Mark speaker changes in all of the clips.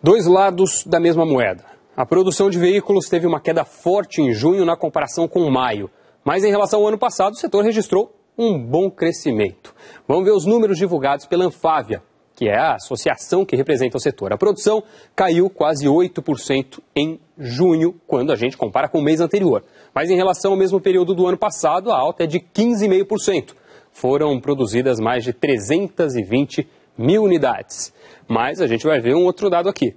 Speaker 1: Dois lados da mesma moeda. A produção de veículos teve uma queda forte em junho na comparação com maio. Mas em relação ao ano passado, o setor registrou um bom crescimento. Vamos ver os números divulgados pela Anfávia, que é a associação que representa o setor. A produção caiu quase 8% em junho, quando a gente compara com o mês anterior. Mas em relação ao mesmo período do ano passado, a alta é de 15,5%. Foram produzidas mais de 320 mil unidades. Mas a gente vai ver um outro dado aqui.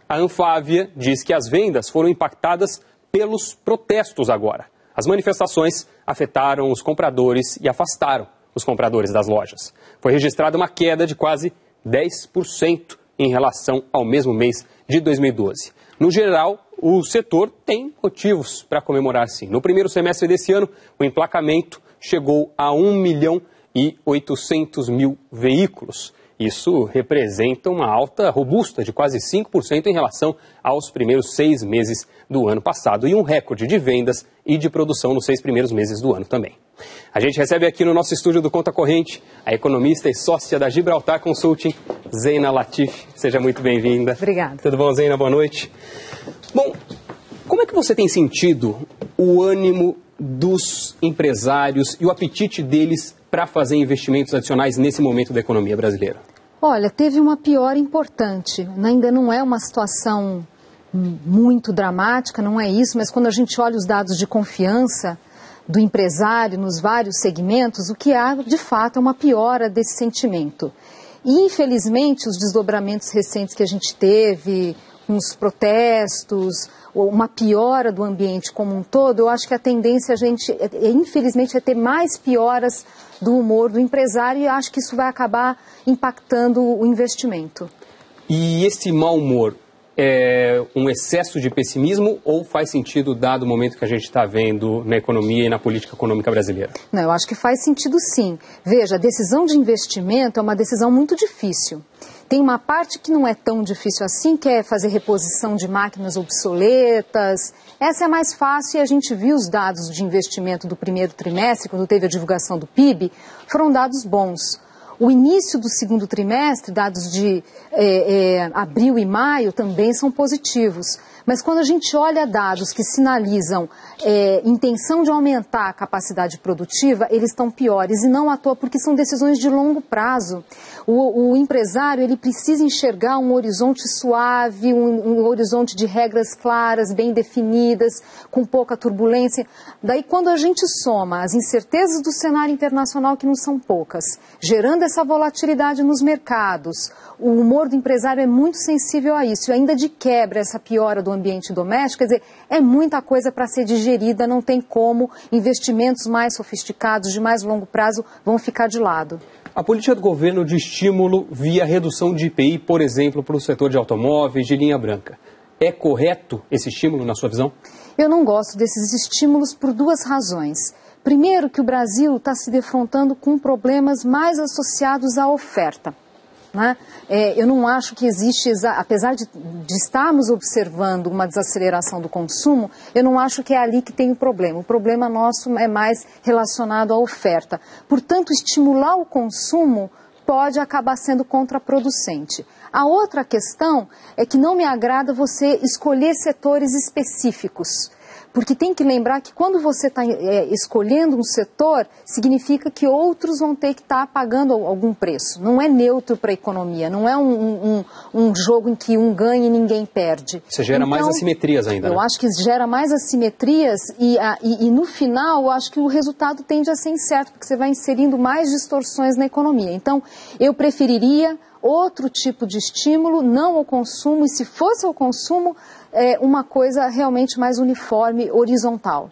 Speaker 1: A Anfávia diz que as vendas foram impactadas pelos protestos agora. As manifestações afetaram os compradores e afastaram os compradores das lojas. Foi registrada uma queda de quase 10% em relação ao mesmo mês de 2012. No geral, o setor tem motivos para comemorar, sim. No primeiro semestre desse ano, o emplacamento chegou a 1.800.000 veículos. Isso representa uma alta robusta de quase 5% em relação aos primeiros 6 meses do ano passado e um recorde de vendas e de produção nos 6 primeiros meses do ano também. A gente recebe aqui no nosso estúdio do Conta Corrente a economista e sócia da Gibraltar Consulting, Zeina Latif. Seja muito bem-vinda.
Speaker 2: Obrigada.
Speaker 1: Tudo bom, Zeina? Boa noite. Bom, como é que você tem sentido o ânimo dos empresários e o apetite deles para fazer investimentos adicionais nesse momento da economia brasileira?
Speaker 2: Olha, teve uma piora importante. Ainda não é uma situação muito dramática, não é isso, mas quando a gente olha os dados de confiança do empresário nos vários segmentos, o que há, de fato, é uma piora desse sentimento. E, infelizmente, os desdobramentos recentes que a gente teve, uns protestos, uma piora do ambiente como um todo, eu acho que a tendência, infelizmente, é ter mais pioras do humor do empresário e acho que isso vai acabar impactando o investimento.
Speaker 1: E esse mau humor é um excesso de pessimismo ou faz sentido dado o momento que a gente está vendo na economia e na política econômica brasileira?
Speaker 2: Não, eu acho que faz sentido sim. Veja, a decisão de investimento é uma decisão muito difícil. Tem uma parte que não é tão difícil assim, que é fazer reposição de máquinas obsoletas. Essa é mais fácil e a gente viu os dados de investimento do primeiro trimestre, quando teve a divulgação do PIB, foram dados bons. O início do segundo trimestre, dados de abril e maio, também são positivos. Mas quando a gente olha dados que sinalizam intenção de aumentar a capacidade produtiva, eles estão piores. E não à toa, porque são decisões de longo prazo. O empresário ele precisa enxergar um horizonte suave, um horizonte de regras claras, bem definidas, com pouca turbulência. Daí, quando a gente soma as incertezas do cenário internacional, que não são poucas, gerando essa volatilidade nos mercados, o humor do empresário é muito sensível a isso. E ainda de quebra, essa piora do ambiente doméstico, quer dizer, é muita coisa para ser digerida, não tem como, investimentos mais sofisticados, de mais longo prazo, vão ficar de lado.
Speaker 1: A política do governo de estímulo via redução de IPI, por exemplo, para o setor de automóveis, de linha branca. É correto esse estímulo, na sua visão?
Speaker 2: Eu não gosto desses estímulos por duas razões. Primeiro, que o Brasil está se defrontando com problemas mais associados à oferta. Eu não acho que existe, apesar de estarmos observando uma desaceleração do consumo, eu não acho que é ali que tem o problema. O problema nosso é mais relacionado à oferta. Portanto, estimular o consumo pode acabar sendo contraproducente. A outra questão é que não me agrada você escolher setores específicos. Porque tem que lembrar que quando você está escolhendo um setor, significa que outros vão ter que estar pagando algum preço. Não é neutro para a economia, não é um jogo em que um ganha e ninguém perde.
Speaker 1: Você gera mais assimetrias ainda, né?
Speaker 2: Eu acho que gera mais assimetrias e no final eu acho que o resultado tende a ser incerto, porque você vai inserindo mais distorções na economia. Então, eu preferiria outro tipo de estímulo, não ao consumo, e se fosse ao consumo, uma coisa realmente mais uniforme, horizontal.